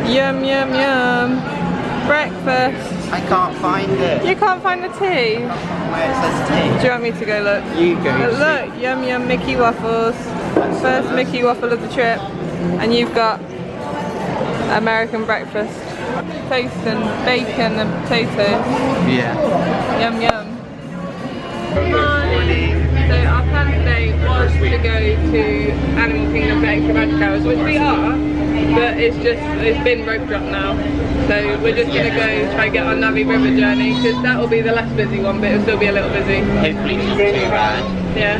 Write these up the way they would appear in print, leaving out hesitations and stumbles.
Yum, yum, yum. Breakfast. I can't find it. You can't find the tea? Where it says tea. Do you want me to go look? You go. Look, yum, yum, Mickey waffles. First Mickey waffle of the trip. And you've got American breakfast. Toast and bacon and potatoes. Yeah. Yum, yum. Good morning. So our plan today was to go to Animal Kingdom for extra magic hours, which we are, but it's been rope drop now. So we're just going to go try and get our Navi River journey, because that will be the less busy one, but it'll still be a little busy. Hopefully not too bad. Yeah.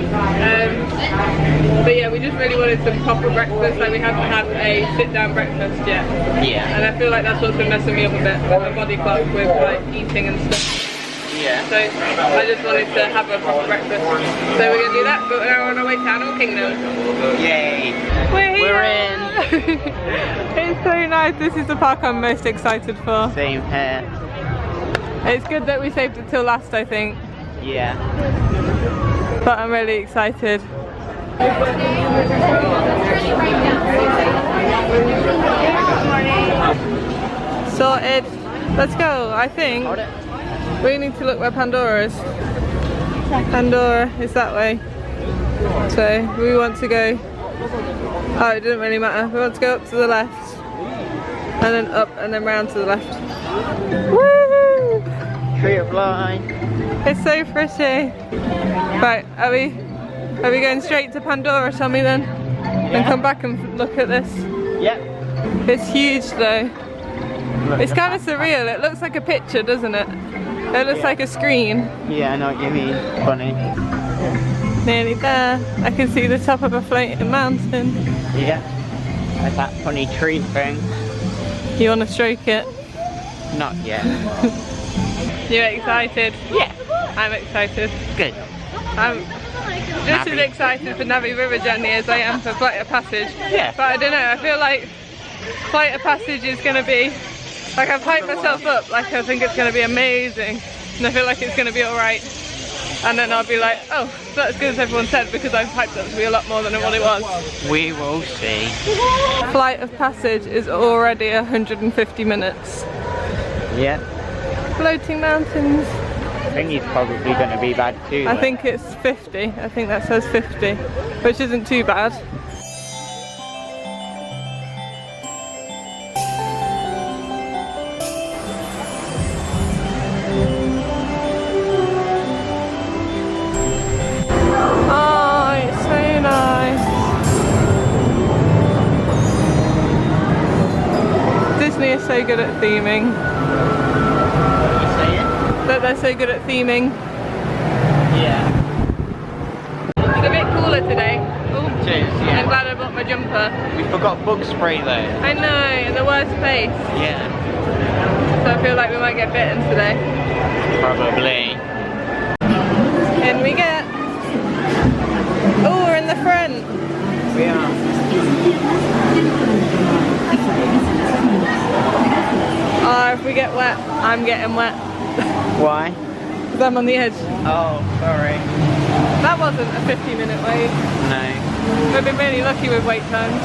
But yeah, we just really wanted some proper breakfast. Like, we haven't had a sit-down breakfast yet. Yeah. And I feel like that's what's been messing me up a bit with my body clock, with like eating and stuff. Yeah. So I just wanted to have a proper breakfast. So we're going to do that, but now we're on our way to Animal Kingdom. Yay. We're here. We're in. It's so nice. This is the park I'm most excited for. Same here. It's good that we saved it till last, I think. Yeah. But I'm really excited. Sorted. Let's go, I think. We need to look where Pandora is. Pandora is that way. So we want to go. Oh, it doesn't really matter. We want to go up to the left. And then up and then round to the left. Woo! Tree of life. It's so pretty. Right, are we going straight to Pandora, Tommy, then? Yeah. And come back and look at this? Yep. It's huge though. It's kind of surreal. It looks like a picture, doesn't it? It looks like a screen. Yeah, I know what you mean. Funny. Nearly there. I can see the top of a floating mountain. Yeah. There's that funny tree thing. You want to stroke it? Not yet. You're excited? Yeah. I'm excited. Good. I'm just as excited for Navi River journey as I am for Flight of Passage. Yeah. But I don't know, I feel like Flight of Passage is going to be, like, I've hyped myself up, like I think it's going to be amazing. And I feel like it's going to be alright. And then I'll be like, oh, it's not as good as everyone said, because I've hyped it up to be a lot more than what it was. We will see. Flight of Passage is already 150 minutes. Yeah. Floating mountains. I think it's probably going to be bad too. I think it's 50. I think that says 50, which isn't too bad. Oh, it's so nice. Disney is so good at theming. That they're so good at theming. Yeah. It's a bit cooler today. Oh, It is, yeah. I'm glad I bought my jumper. We forgot bug spray though. I know, in the worst place. Yeah. So I feel like we might get bitten today. Probably. In we get. Oh, we're in the front. We are. Oh, if we get wet, I'm getting wet. Why? Because I'm on the edge. Oh, sorry. That wasn't a 50-minute wait. No. We've been really lucky with wait times.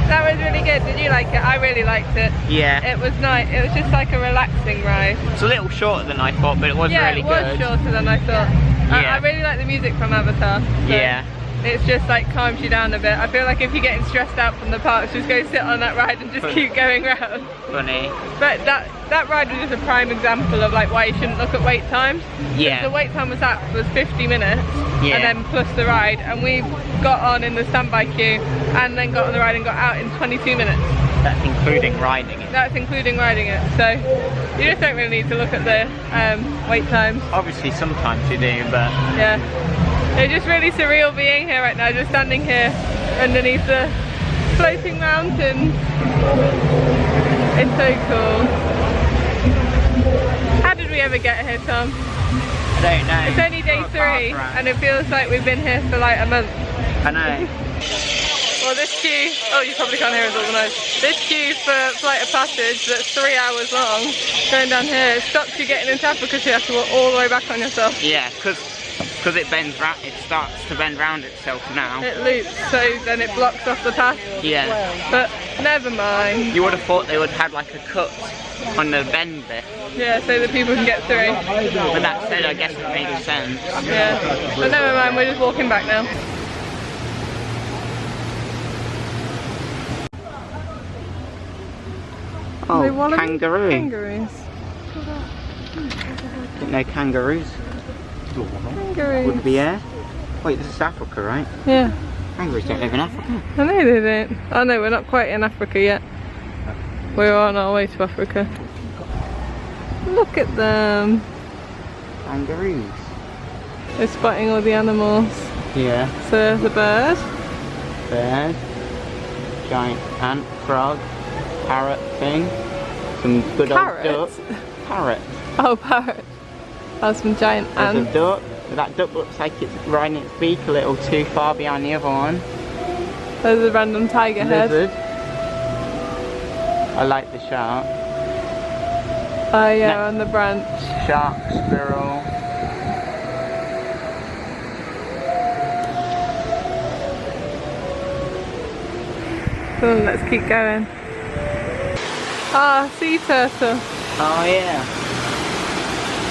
That was really good. Did you like it? I really liked it. Yeah. It was nice. It was just like a relaxing ride. It's a little shorter than I thought, but it was really good. Yeah, it was shorter than I thought. Yeah. I really like the music from Avatar. So Yeah. it's just like calms you down a bit. I feel like if you're getting stressed out from the parks, just go sit on that ride and just keep going round. Funny. But that ride was just a prime example of like why you shouldn't look at wait times. Yeah. The wait time was 50 minutes, Yeah. and then plus the ride, and we got on in the standby queue and then got on the ride and got out in 22 minutes. That's including riding it. That's including riding it, so you just don't really need to look at the wait times. Obviously sometimes you do, but Yeah. It's just really surreal being here right now, just standing here underneath the floating mountains. It's so cool. How did we ever get here, Tom? I don't know. It's only day 3 and it feels like we've been here for like a month. I know. Well, this queue, oh you probably can't hear us all the noise. This queue for Flight of Passage that's 3 hours long, going down here, it stops you getting into Africa, so you have to walk all the way back on yourself. Yeah, because it bends round, it starts to bend round itself now. It loops, so then it blocks off the path. Yeah. But never mind. You would have thought they would have had like a cut on the bend bit. Yeah, so that people can get through. But that said, I guess it makes sense. Yeah. But never mind, we're just walking back now. Oh, Are they wallaby? kangaroo. Kangaroos. Didn't know kangaroos Kangaroos. would be here. Wait, this is Africa, right? Yeah. Kangaroos don't live in Africa. I know they don't. Oh no, we're not quite in Africa yet. We're on our way to Africa. Look at them. Kangaroos. They're spotting all the animals. Yeah. So there's a bird. Bird. Giant ant, frog, parrot thing. Some good Carrot? old duck. Parrot. Oh, parrot. Oh, some giant There's ants. a duck. That duck looks like it's riding its beak a little too far behind the other one. There's a random tiger head. Lizard. I like the shark. Oh yeah, on the branch. Shark, squirrel. Cool, let's keep going. Ah, sea turtle. Oh yeah.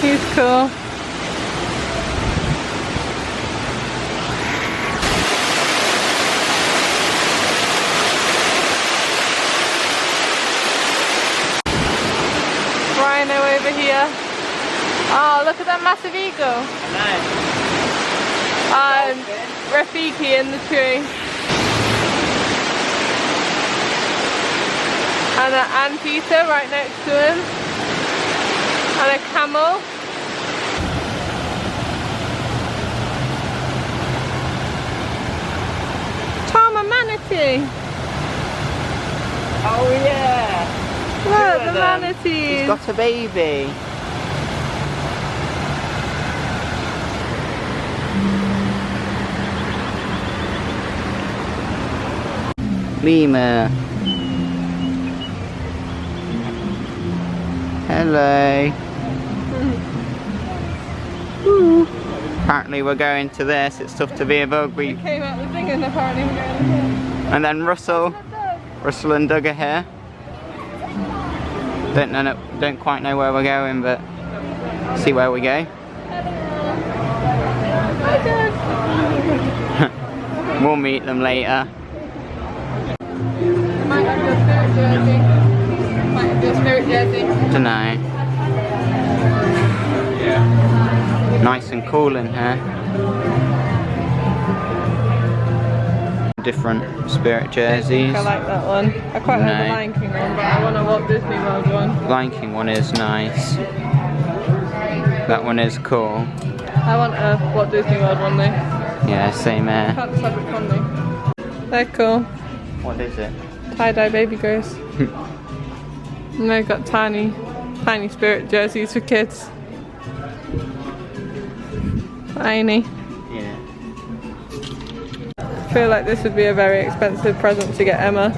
He's cool. Rhino over here. Oh, look at that massive eagle. I Rafiki in the tree. And an anteater right next to him. And a camel. Tom, a manatee. Oh yeah. Look, Look the at them. manatees. He's got a baby. Lemur. Hello. Apparently we're going to this. It's tough to be a bug. We came out the thing and apparently we're going here. And then Russell and Doug are here. Don't quite know where we're going, but see where we go. We'll meet them later. Might have your spirit jersey. Might have your spirit jersey. Dunno. Nice and cool in here. Different spirit jerseys. I like that one. I quite like the No. Lion King one, but I want a Walt Disney World one. Lion King one is nice. That one is cool. I want a Walt Disney World one though. Yeah, same I here. can't decide which one though. They're cool. What is it? Tie-dye baby grows. And they've got tiny spirit jerseys for kids. Tiny. Yeah. I feel like this would be a very expensive present to get Emma.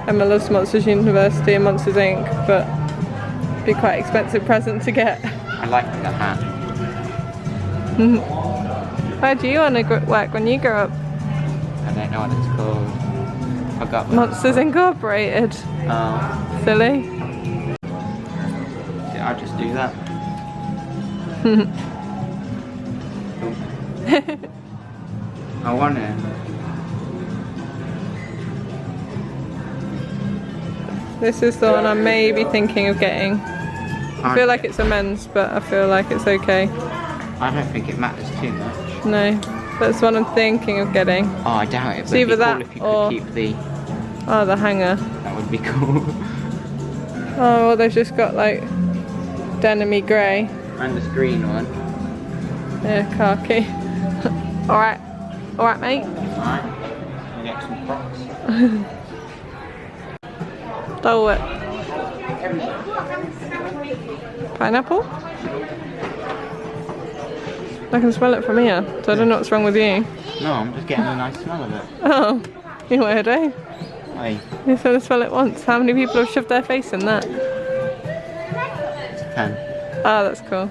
Emma loves Monsters University and Monsters Inc, but it'd be quite an expensive present to get. I like the hat. Where do you want to work when you grow up? I don't know what it's called. I got Monsters Incorporated. Oh. Silly. I'll just do that. I want it. This is the one I may be thinking of getting. I feel like it's a men's, but I feel like it's okay. I don't think it matters too much. No, that's what I'm thinking of getting. Oh, I doubt it. It's either that if you or could keep the... oh, the hanger. That would be cool. Oh, well, they've just got like denim-y grey. And this green one. Yeah, khaki. Alright. Alright, mate. Alright. We'll get some Crocs. Dole it. Pineapple? I can smell it from here, so I don't know what's wrong with you. No, I'm just getting a nice smell of it. Oh, you weird, eh? Hey. You just want to smell it once. How many people have shoved their face in that? It's a 10. Oh, that's cool.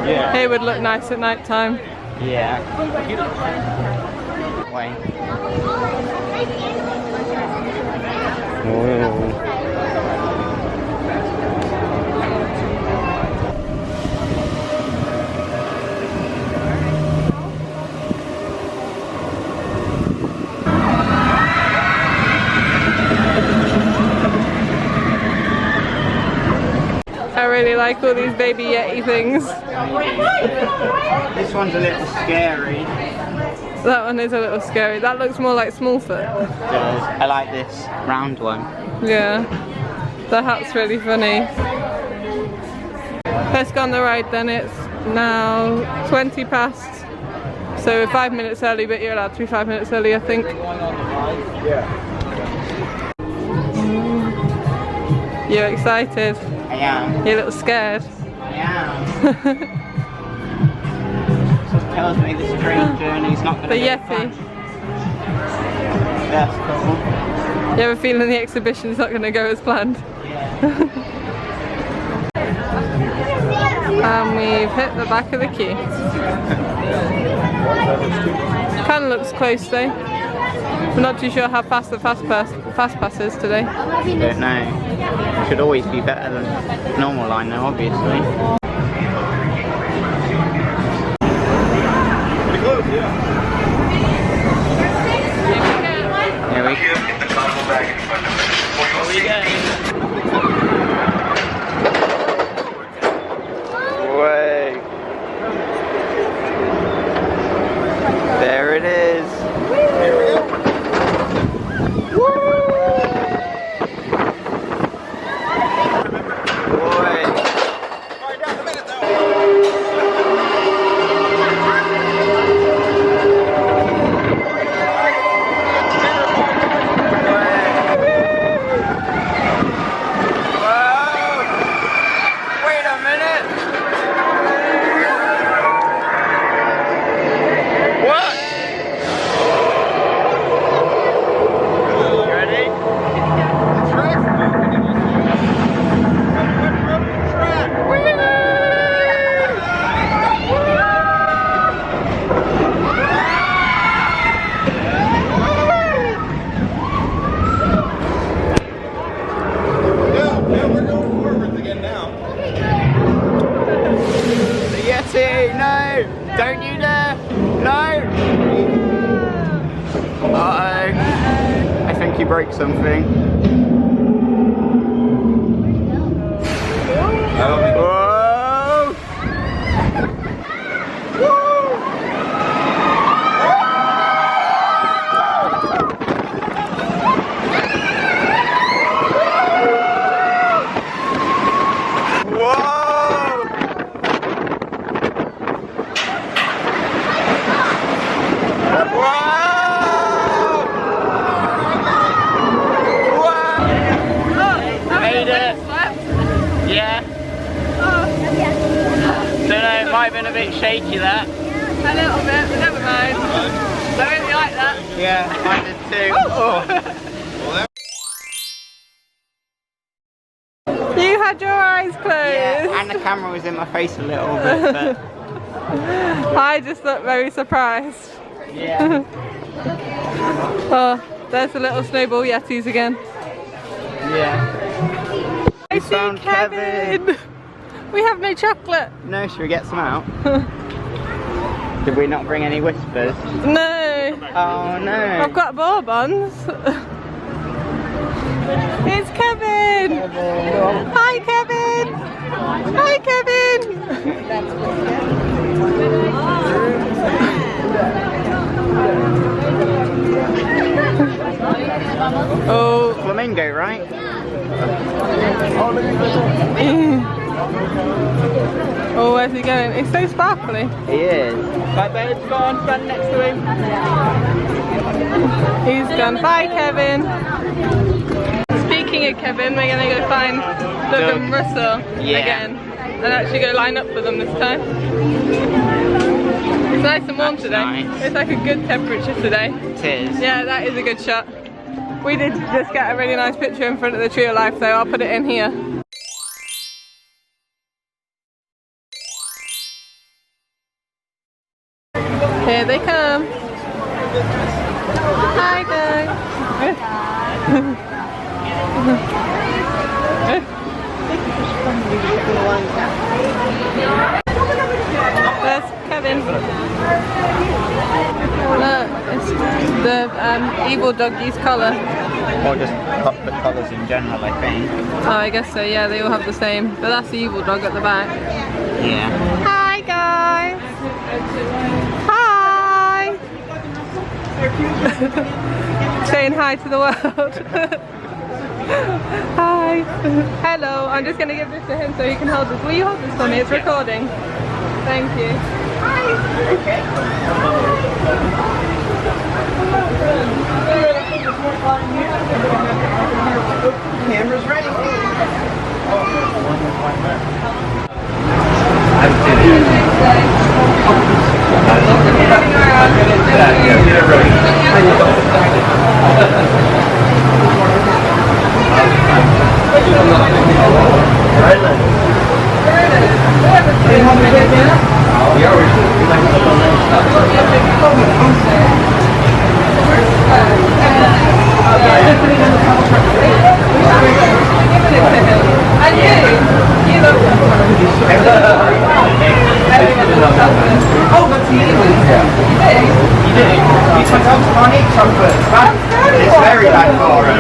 Yeah. It would look nice at night time. Yeah. Wait. Oh. I really like all these baby Yeti things. This one's a little scary. That one is a little scary. That looks more like Smallfoot. I like this round one. Yeah, the hat's really funny. Let's go on the ride then. It's now 20 past. So we're 5 minutes early, but you're allowed to be 5 minutes early, I think. You're excited? I am. You're a little scared? I am. Just tells me this train journey's not going to The be Yeti. fun. That's cool. You have a feeling the exhibition's not going to go as planned? Yeah. And we've hit the back of the queue. Kind of looks close though. I'm not too sure how fast the fast pass is today. I don't know. Should always be better than normal line though, obviously. Pretty close, yeah. Here we go. Get the combo bag in front of it for your safety. Way. There it is. Here we go. Don't you dare! No! Uh-oh. I think you broke something. Whoa! Might have been a bit shaky that. A little bit, but never mind. I really like that. Yeah, I did too. Oh. You had your eyes closed. Yeah, and the camera was in my face a little bit, but... I just looked very surprised. Yeah. Oh, there's the little snowball Yetis again. Yeah. I see found Kevin. We have no chocolate. No, should we get some out? Did we not bring any whispers? No. Oh no. I've got bourbons. It's Kevin. Hi Kevin. Hi Kevin. Oh. Flamingo, right? Oh, where's he going? It's so sparkly. He is. Bye babe, go on, stand next to him. He's gone. Bye Kevin. Speaking of Kevin, we're going to go find Doug and Russell again and actually go line up for them this time. It's nice and warm today. Nice. It's like a good temperature today. It is. Yeah, that is a good shot. We did just get a really nice picture in front of the tree of life, so I'll put it in here. Here they come. Hi guys. There's Kevin. Look, it's the evil doggy's collar. Or just the colours in general, I think. Oh, I guess so, yeah, they all have the same. But that's the evil dog at the back. Yeah. Hi guys! Hi! Saying hi to the world. Hi! Hello, I'm just going to give this to him so he can hold this. Will you hold this for me? It's recording. Thank you. Hi! Camera's ready. It's very bad for her.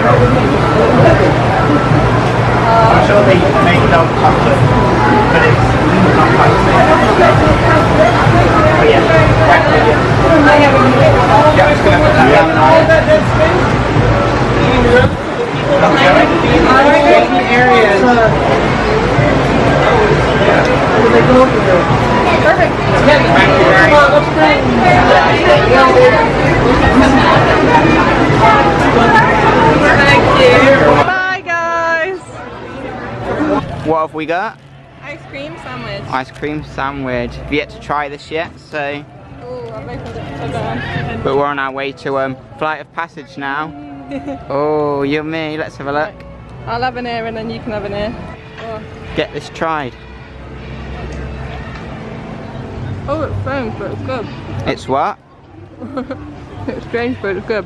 I'm sure they make dog chocolate, but it's not quite the same. But yeah, definitely yeah. Yeah, I'm just going to put that down now. Areas. Perfect. Thank you very much. Thank you. Bye guys. What have we got? Ice cream sandwich. Ice cream sandwich. Have you yet to try this yet? So, Oh, I've opened it upside down. but we're on our way to Flight of Passage now. Oh, yummy. Let's have a look. I'll have an ear and then you can have an ear. Oh, Get this tried. oh it's strange, but it's good. It's what? It's strange, but it's good.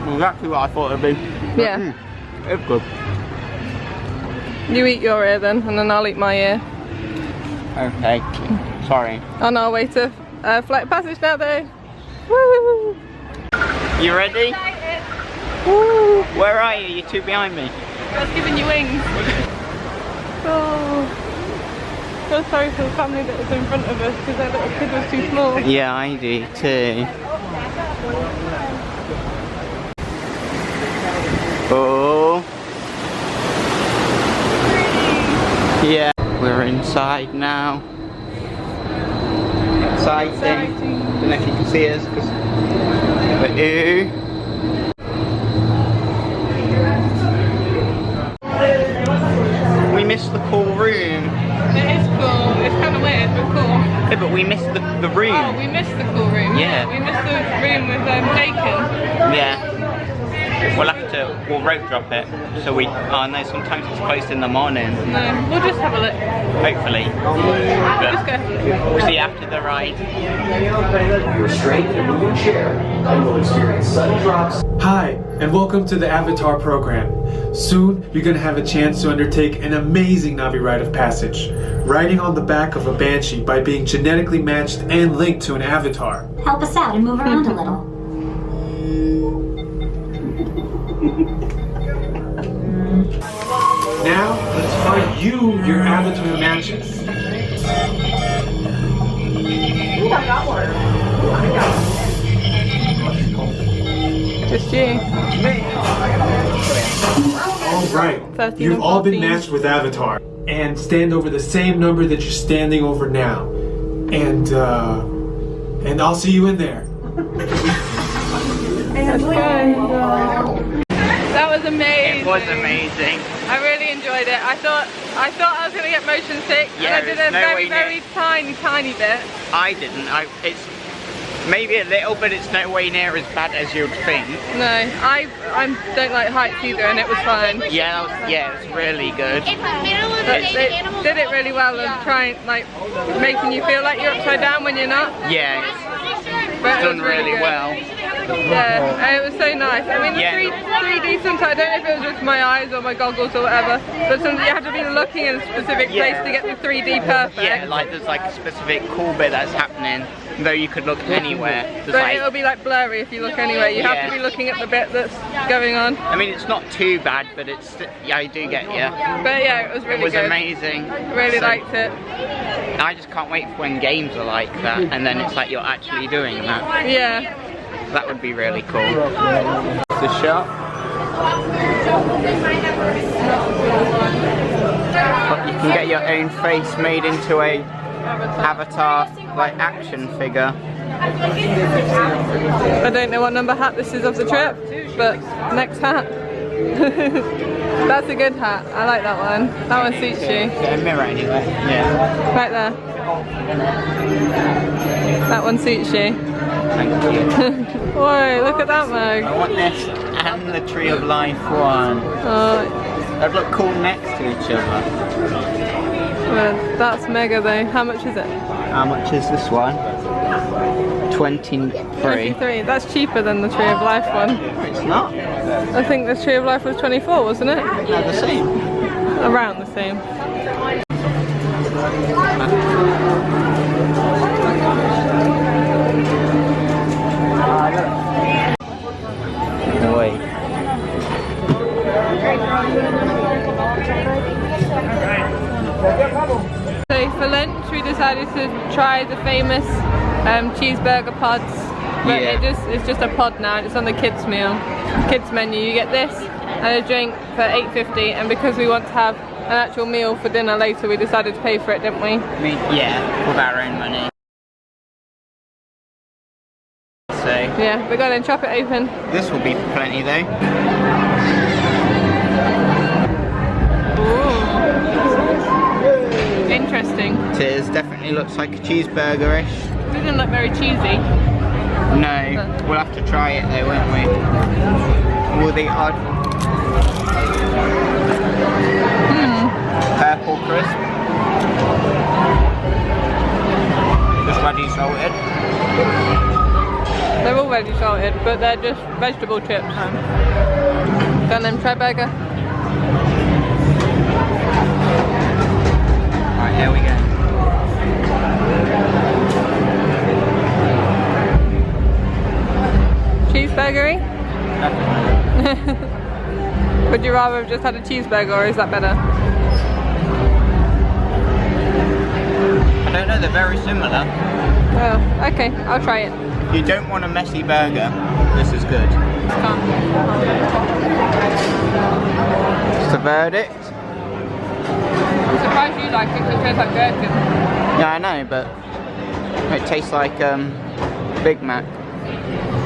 Well, exactly what I thought it'd be. Yeah. It's good. You eat your ear then, and then I'll eat my ear. Okay. Sorry. On our way to Flight of Passage now though. Woo! You ready? Excited. Woo! Where are you? You're two behind me. I was giving you wings. Oh. I feel sorry for the family that was in front of us because their little kid was too small. Yeah, I do too. Oh. Yeah, we're inside now. Exciting. Don't know if you can see us, but ooh. We missed the cool room. It is cool. It's kind of weird, but cool. Yeah, but we missed the room. Oh, we missed the cool room. Yeah. We missed the room with bacon. Yeah. We'll have to we'll rope drop it. So we, oh no, sometimes it's closed in the morning. No, we'll just have a look. Hopefully. Just go. We'll see after the ride. Your strength and move your chair, and will experience sudden drops. Hi, and welcome to the Avatar program. Soon, you're going to have a chance to undertake an amazing Navi rite of passage, riding on the back of a Banshee by being genetically matched and linked to an avatar. Help us out and move around a little. Now, let's find you your avatar matches. Just you. Alright, 13 you've and all been 14. matched with avatar. And stand over the same number that you're standing over now. And I'll see you in there. That was amazing. It was amazing. I really enjoyed it. I thought I was gonna get motion sick, Yeah, and I did there's a no very, way very tiny bit. I didn't. It's maybe a little, but it's no way near as bad as you'd think. No, I don't like heights either, and it was fine. Yeah, it was really good. But they did it really well and trying like making you feel like you're upside down when you're not. Yeah, But it's it done was really good. well. Yeah, and it was so nice. I mean, the Yeah. 3D sometimes, I don't know if it was just my eyes or my goggles or whatever, but sometimes you have to be looking in a specific place to get the 3D perfect. Yeah, like there's like a specific cool bit that's happening, though you could look anywhere. There's But like, it'll be like blurry if you look anywhere. You have to be looking at the bit that's going on. I mean, it's not too bad, but it's, yeah, I do get you. But yeah, it was really It was good. amazing. Really So, liked it. I just can't wait for when games are like that, and then it's like you're actually doing that. Yeah. That would be really cool. It's a shot. But you can get your own face made into a avatar, like action figure. I don't know what number hat this is of the trip, but next hat. That's a good hat. I like that one. That one suits you. Get a mirror anyway. Yeah. Right there. That one suits you. Thank you. Whoa, look at that mug. I want this and the Tree of Life one. Oh, They'd look cool next to each other. well, that's mega though. How much is it? How much is this one? 23. 23. That's cheaper than the Tree of Life one. It's not. I think the Tree of Life was 24, wasn't it? They're the same. Around the same. No way. So for lunch we decided to try the famous cheeseburger pods. But Yeah. it's just a pod now, and it's on the kids meal. Kids menu. You get this and a drink for $8.50, and because we want to have an actual meal for dinner later, we decided to pay for it, didn't we? I mean, yeah, with our own money. So, Yeah, we're going to chop it open. this will be plenty though. Ooh. Interesting. It is, definitely looks like a cheeseburger-ish. It didn't look very cheesy. No, we'll have to try it though, won't we? All the odd purple crisp. Just ready salted. They're already salted, but they're just vegetable chips. Go on then, try burger. Right, here we go. Cheeseburgery? Would you rather have just had a cheeseburger, or is that better? I don't know, they're very similar. Oh, okay, I'll try it. If you don't want a messy burger, this is good. It's the verdict. I'm surprised you like it, because it tastes like gherkin. Yeah, I know, but it tastes like Big Mac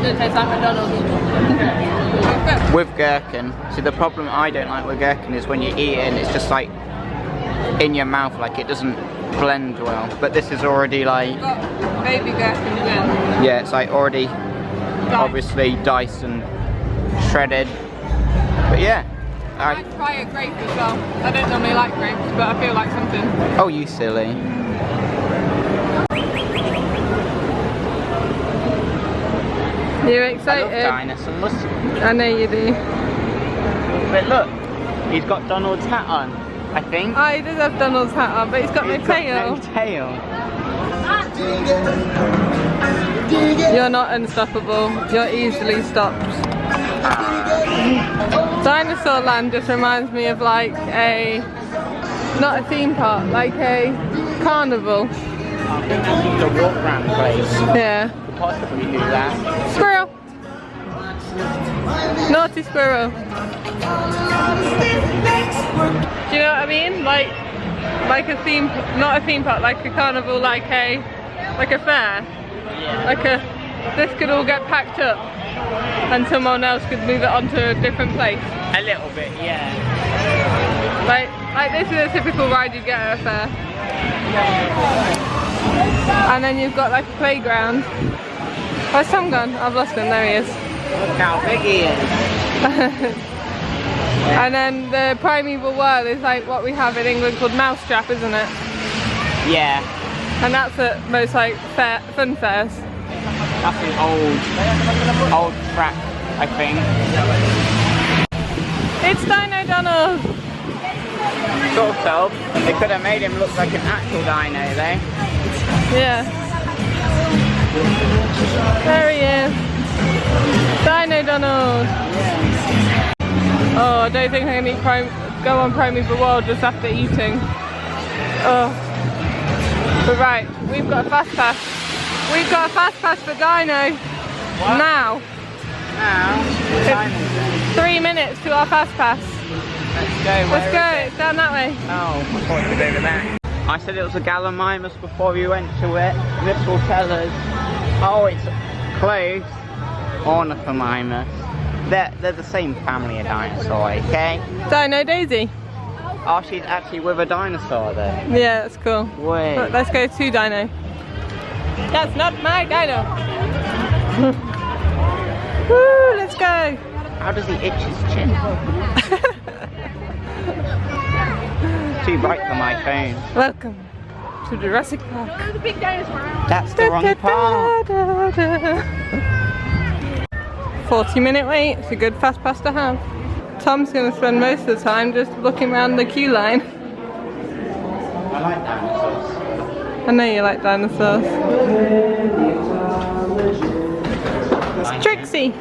It tastes like McDonald's. with gherkin. See, the problem I don't like with gherkin is when you eat it and it's just like in your mouth, like it doesn't blend well. But this is already like, Got baby gherkins in. yeah, it's like already obviously diced and shredded. But yeah. I'd try a grape as well. I don't normally like grapes, but I feel like something. Oh, you silly. You're I excited? love dinosaurs. I know you do. But look, he's got Donald's hat on, I think. Oh, he does have Donald's hat on, but he's got no tail. No tail. You're not unstoppable. You're easily stopped. Dinosaur Land just reminds me of like not a theme park, like a carnival. I think that's just a walk around place. Yeah. Could possibly do that. Squirrel! Naughty squirrel. Do you know what I mean? Like a theme, not a theme park, like a carnival, like a fair. Like this could all get packed up and someone else could move it onto a different place. A little bit, yeah. Like this is a typical ride you'd get at a fair. And then you've got like a playground. Where's Tom gone? I've lost him, there he is. Look how big he is. And then the primeval world is like what we have in England called Mousetrap, isn't it? Yeah. And that's at most like fun fairs. That's an old track, I think. It's Dino Donald! Sort of. They could have made him look like an actual dino though. Yeah. There he is. Dino Donald! Oh, I don't think I'm going to go on Primeval World just after eating. Oh. But right, we've got a fast pass. We've got a fast pass for Dino. What? Now. Now? 3 minutes to our fast pass. Let's go. Let's go. It's down that way. Oh, I thought it was over there. I said it was a Gallimimus before we went to it. This will tell us. Oh, it's close. Ornithomimus. They're the same family of dinosaur, okay? Dino Daisy. Oh, she's actually with a dinosaur there. Yeah, that's cool. Wait. Look, let's go to Dino. That's not my Dino. Woo, let's go. How does he itch his chin? Too bright for my phone. Welcome to Jurassic Park. That's the wrong part. 40-minute wait. It's a good fast pass to have. Tom's going to spend most of the time just looking around the queue line. I like dinosaurs. I know you like dinosaurs. It's Trixie.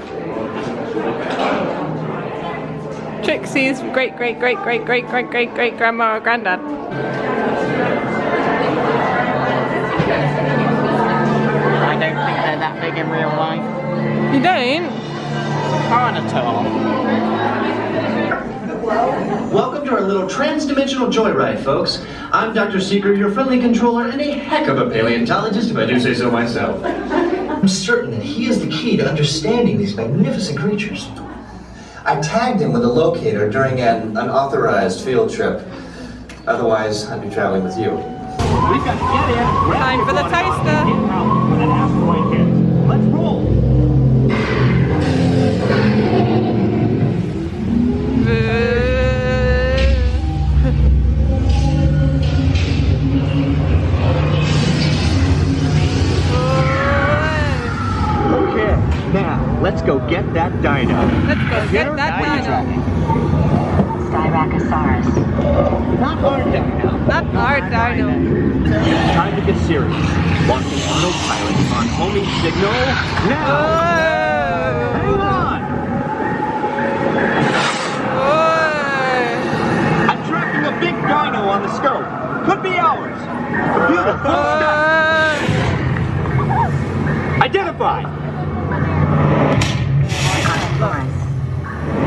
Trixie's great grandma or granddad. I don't think they're that big in real life. You don't? Carnotaur. Welcome to our little trans-dimensional joyride, folks. I'm Dr. Seeker, your friendly controller, and a heck of a paleontologist, if I do say so myself. I'm certain that he is the key to understanding these magnificent creatures. I tagged him with a locator during an unauthorized field trip. Otherwise, I'd be traveling with you. We've got to get in. Time for the toaster. When an asteroid hits. Let's roll. Okay, now let's go get that dino. Let's go get that dino. Styracosaurus. Not our dino. Not our dino. Time to get serious. Launching autopilot on homing signal now. Hang on. I'm tracking a big dino on the scope. Could be ours. Computer, full stop. Identify.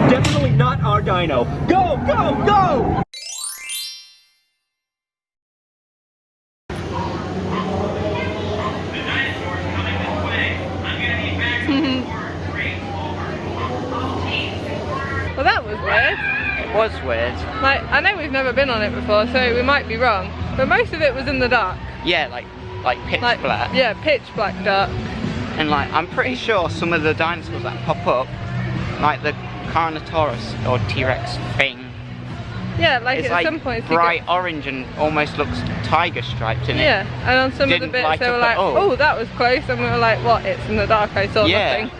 Definitely not our dino. Go, go, go! Well, that was weird. It was weird. Like, I know we've never been on it before, so we might be wrong. But most of it was in the dark. Yeah, like pitch black. Yeah, pitch black dark. And like, I'm pretty sure some of the dinosaurs that pop up, like the Carnotaurus or T-Rex thing. Yeah, like It's at like some points bright orange and almost looks tiger striped in it. Yeah, and on some of the Didn't bits light they were up like, at all. oh, that was close, and we were like, what? It's in the dark. I saw nothing.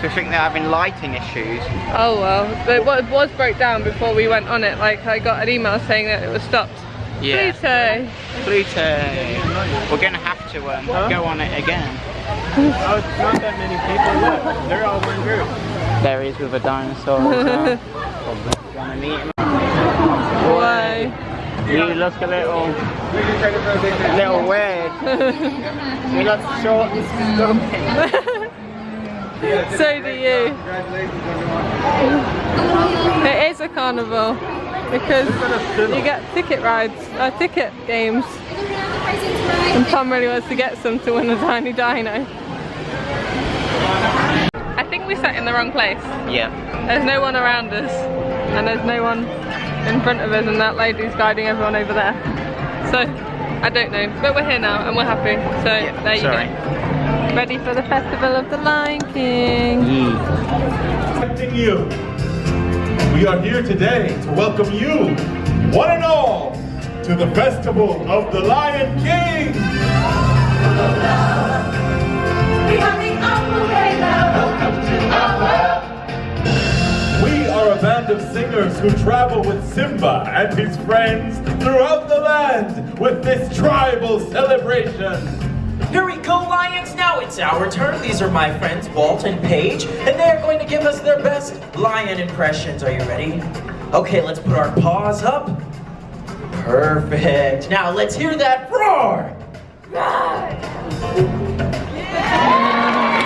So I think they're having lighting issues. Oh well, but it was broke down before we went on it. Like I got an email saying that it was stopped. Yeah. Pluto. We're gonna have to go on it again. Oh, it's not that many people left. They're all one group. There he is with a dinosaur as well. Gonna meet him. Why? You look a little weird. You look short and stumpy. So do you. It is a carnival because you get ticket rides, ticket games. And Tom really wants to get some to win a tiny dino. I think we sat in the wrong place. Yeah. There's no one around us and there's no one in front of us, and that lady's guiding everyone over there. So, I don't know, but we're here now and we're happy. So, there you go. Ready for the Festival of the Lion King. You. We are here today to welcome you, one and all, to the Festival of the Lion King. We are a band of singers who travel with Simba and his friends throughout the land with this tribal celebration. Here we go, Lions! Now it's our turn. These are my friends, Walt and Paige, and they're going to give us their best lion impressions. Are you ready? Okay, let's put our paws up. Perfect. Now let's hear that roar!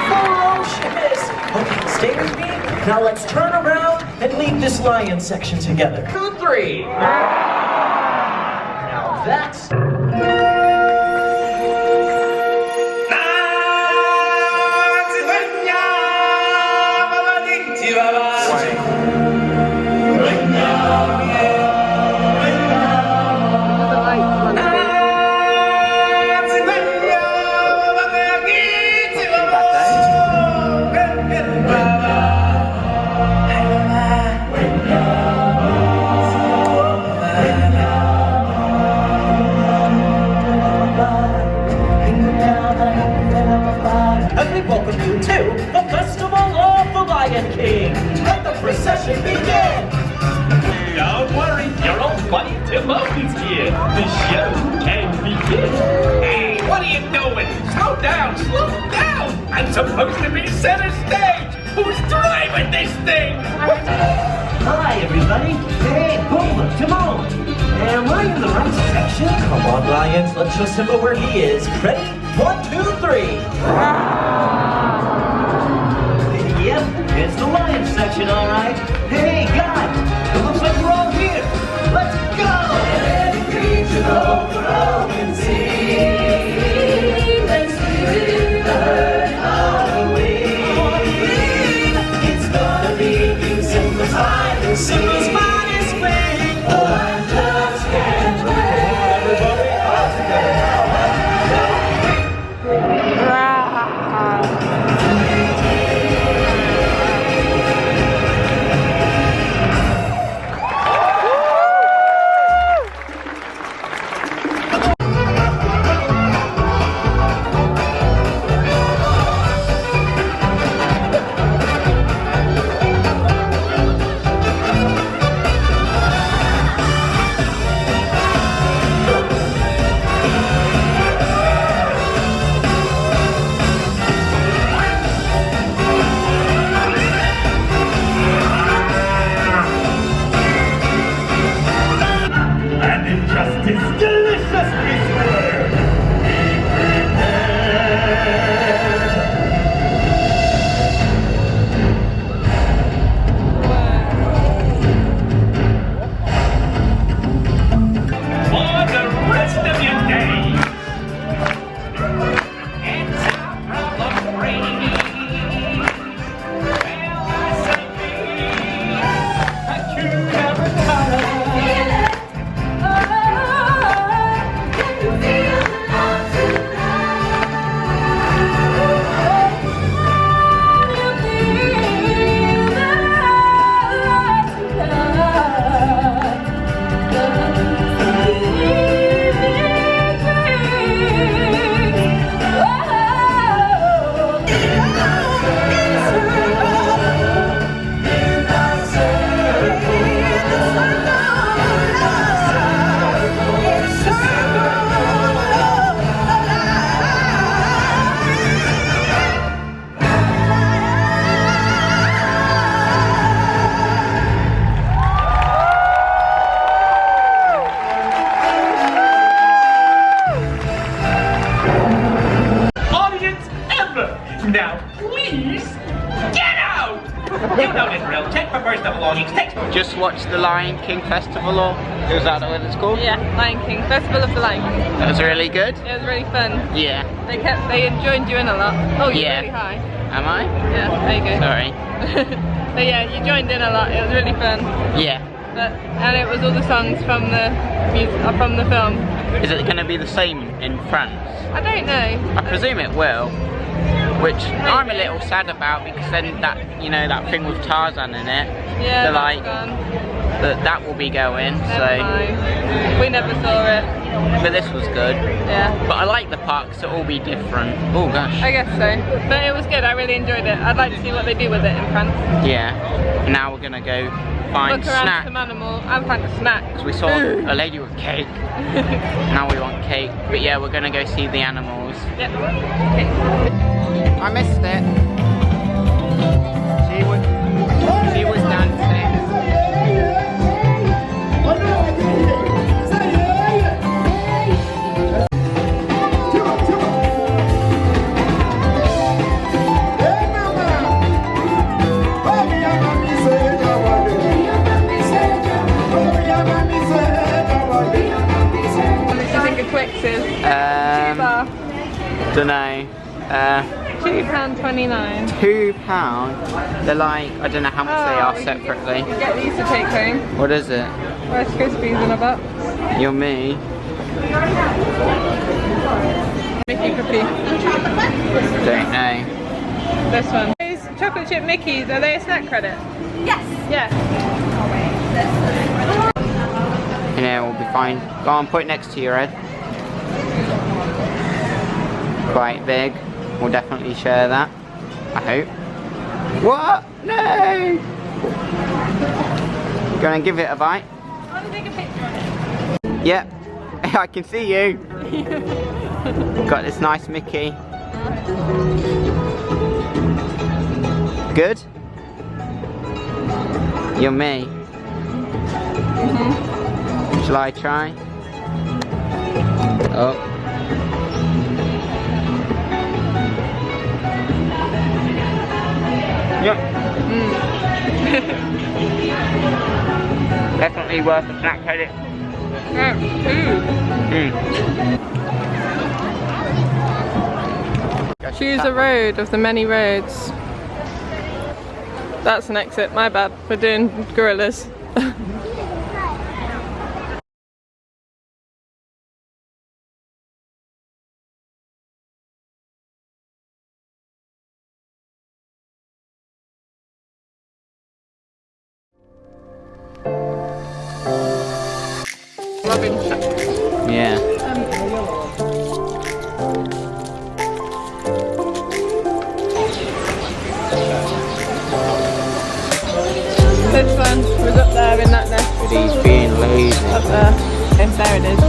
Ferocious! Okay, stay with me. Now let's turn around and lead this lion section together. 2, 3. Now that's... welcome you to the Festival of the Lion King. Let the procession begin. Don't worry, you're all funny Timothy's here. The show can begin. Hey, what are you doing? Slow down, slow down. I'm supposed to be center stage. Who's driving this thing? Hi, everybody. Hey, Pumbaa, Timon. Am I in the right section? Come on, Lions. Let's show Simba where he is. Ready? 1, 2, 3. Yep, it's the lion section, all right. Hey, guys, it looks like we're all here. Let's go! Every creature of the rolling sea. Let's hear the herd halloween. It's gonna be King Simba's finest swing. Simba's finest swing. Oh, I just can't wait. Everybody, all together now. watch the Lion King Festival, or is that what it's called? Yeah, Lion King, Festival of the Lion King. That was really good? It was really fun. Yeah. They enjoyed you in a lot. Oh, you're Yeah. really high. Am I? Yeah, there you go. Sorry. But yeah, you joined in a lot. It was really fun. Yeah. And it was all the songs from the film. Is it going to be the same in France? I don't know. I presume it will. Which I'm a little sad about, because then that, you know, that thing with Tarzan in it. Yeah, they're like, gone. that will be going. Never mind. We never saw it. But this was good. Yeah. But I like the parks to all be different. Oh gosh. I guess so. But it was good. I really enjoyed it. I'd like to see what they do with it in France. Yeah. Now we're gonna go find Look around snacks. some animal and find a snack. Because we saw a lady with cake. Now we want cake. But yeah, we're gonna go see the animals. Yep. Okay. I missed it. She was dancing. What do you think of Twix is? Dunno. £2.29. £2. They're like, I don't know how much they are separately. You get these to take home. What is it? Rice Krispies in a box. Yummy. Mickey cookie. Don't know. This one. These chocolate chip Mickeys, are they a snack credit? Yes. Yeah. Yeah, we'll be fine. Go on, put it next to your head. Quite big. We'll definitely share that. I hope. What? No! Go and give it a bite. I want to take a picture of it. Yep. I can see you. Got this nice Mickey. Good? Yummy. Shall I try? Oh. Yep. Definitely worth a snack credit. Choose a road of the many roads. That's an exit, my bad. We're doing gorillas. Robin Shack. Yeah. This one was up there in that nest. He's being lazy. Up there. And there it is.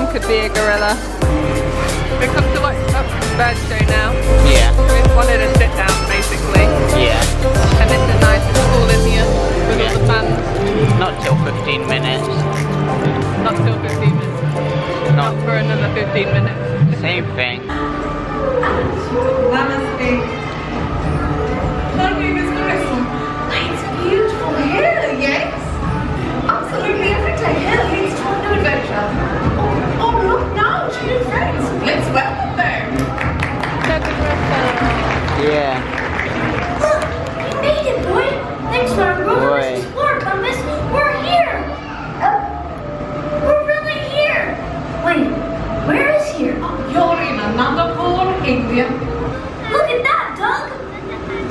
Could be a gorilla. We come to watch a bird show now. Yeah. We wanted to sit down basically. Yeah. And this is nice, it's cool in here with all the fans. Not till 15 minutes. Not till 15 minutes. Not for another 15 minutes. Same thing. Namaste. It's beautiful here, yes. Absolutely every day here leads to a new adventure. Oh, look now, two new friends. Let's welcome them. Yeah. Look, we made it, boy. Thanks to our wilderness explorer compass, we're here. We're really here. Wait, where is here? You're in another pool area. Look at that, Doug.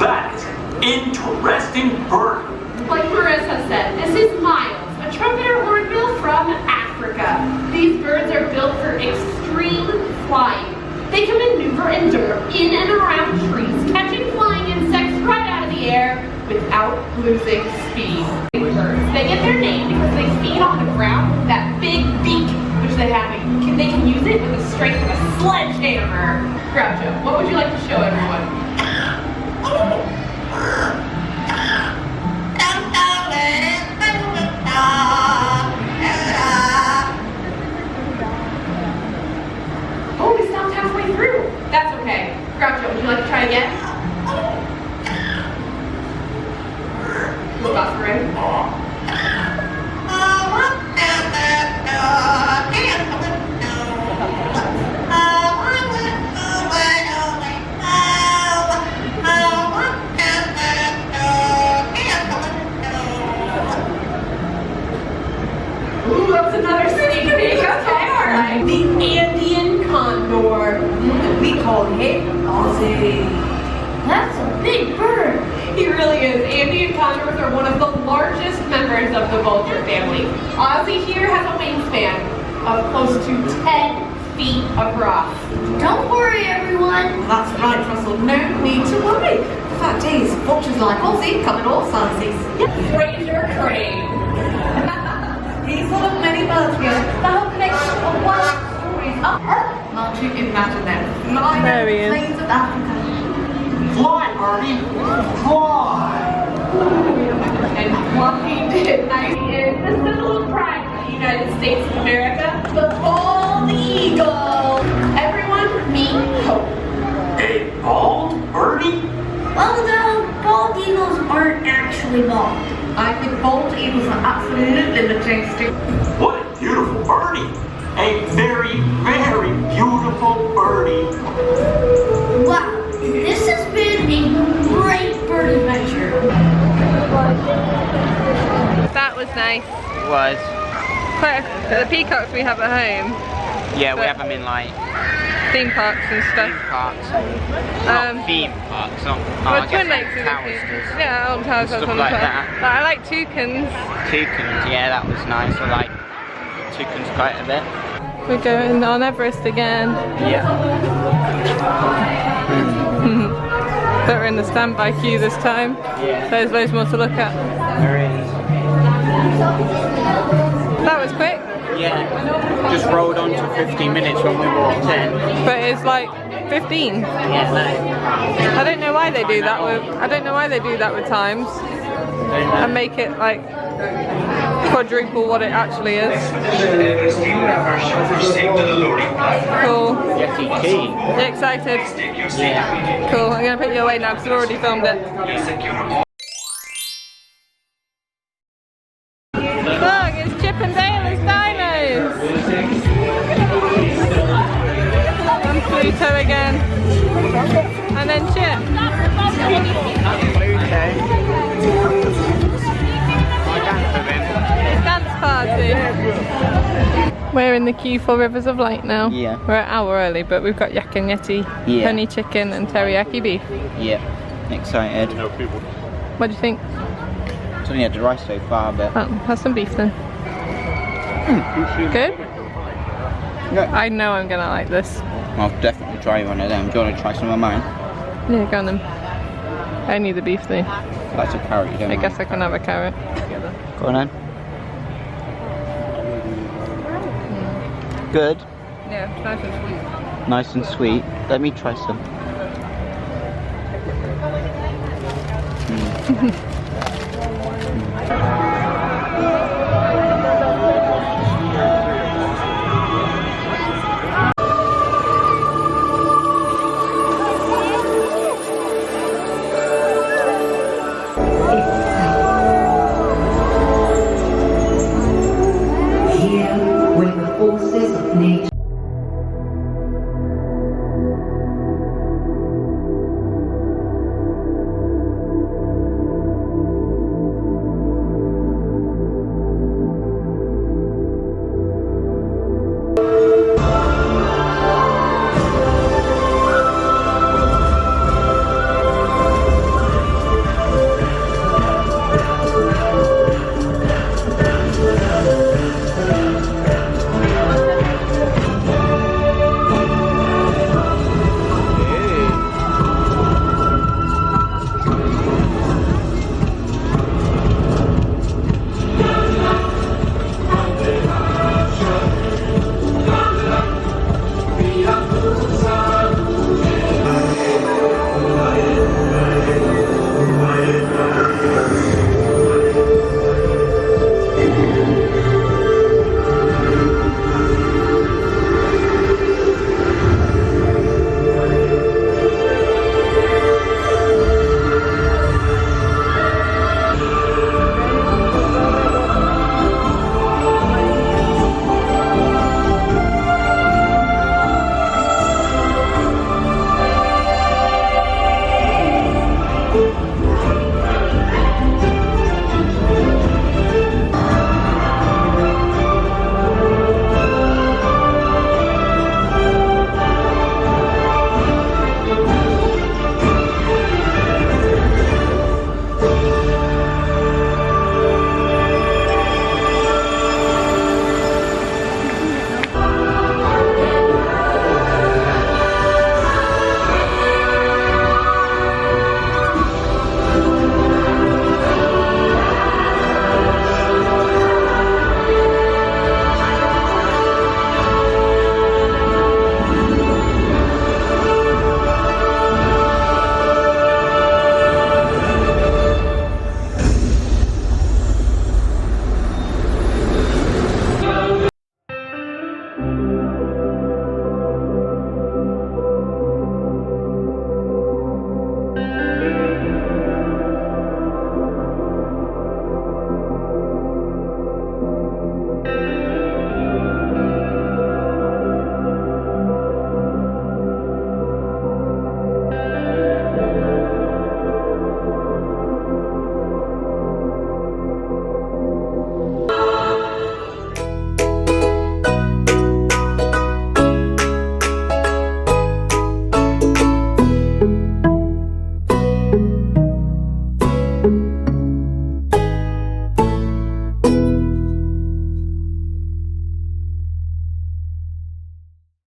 That interesting bird. Like Marissa said, this is Miles, a trumpeter hornbill from Africa. These birds are built for extreme flying. They can maneuver and dart in and around trees, catching flying insects right out of the air without losing speed. Birds. They get their name because they feed on the ground with that big beak, which they have. They can use it with the strength of a sledgehammer. Groucho, what would you like to show everyone? Oh, we stopped halfway through. That's okay. Groucho, would you like to try again? Stop, right? Ooh, that's another sneak peek. Okay, alright. The Andean condor. We call him Ozzy. That's a big bird. He really is. Andean condors are one of the largest members of the vulture family. Ozzy here has a wingspan of close to 10 feet across. Don't worry, everyone. That's right, Russell. No need to worry. The fact is, vultures like Ozzy come in all sizes. Fraser Crane. These little mini birds here, the whole connection of wild stories up. Can't you imagine them flying over the plains of Africa? Fly, Bernie! Fly! And what he did nice is the symbol of pride for the United States of America, the bald eagle. Everyone, meet Hope. Hey, bald, Bernie? Well, no, bald eagles aren't actually bald. I think bald eagles are absolutely majestic. What a beautiful birdie! A very, very beautiful birdie. Wow, this has been a great bird adventure. That was nice. It was. The peacocks we have at home. Yeah, we have them in like theme parks and stuff. theme parks. Not theme parks, not. Well, I guess Twin Lakes is a towers theme. does. Yeah, Alton Towers has Stuff one like as well. that. But I like toucans. Toucans, yeah, that was nice. I like toucans quite a bit. We're going on Everest again. Yeah. But we're in the standby queue this time. Yeah. So there's loads more to look at. There is. That was quick. Yeah. Just rolled on to 15 minutes when we walked in. But it's like 15. Yeah, I don't know why they do that with times and make it like quadruple what it actually is. Expedition Everest team members should proceed to the loading platform. Cool. Yeti key. You excited? Take your seat immediately. Cool. I'm gonna put you away now because I've already filmed it. You're secure. Look, it's Chip and Dale as dinos. And Pluto again. And then Chip. It's dance party. We're in the queue for Rivers of Light now. Yeah. We're an hour early, but we've got Yak and Yeti, Yeah. honey chicken and teriyaki beef. Yep. Excited. What do you think? It's only had the rice so far, but. Oh, have some beef then. Good? Yeah. I know I'm gonna like this. I'll definitely try one of them. Do you want to try some of mine? Yeah, go on then. I need the beef though. That's a carrot, you don't I mind. guess I can have a carrot. Go on then. Good. Yeah, nice and sweet. Nice and sweet. Let me try some. Here, where the forces of nature Bye.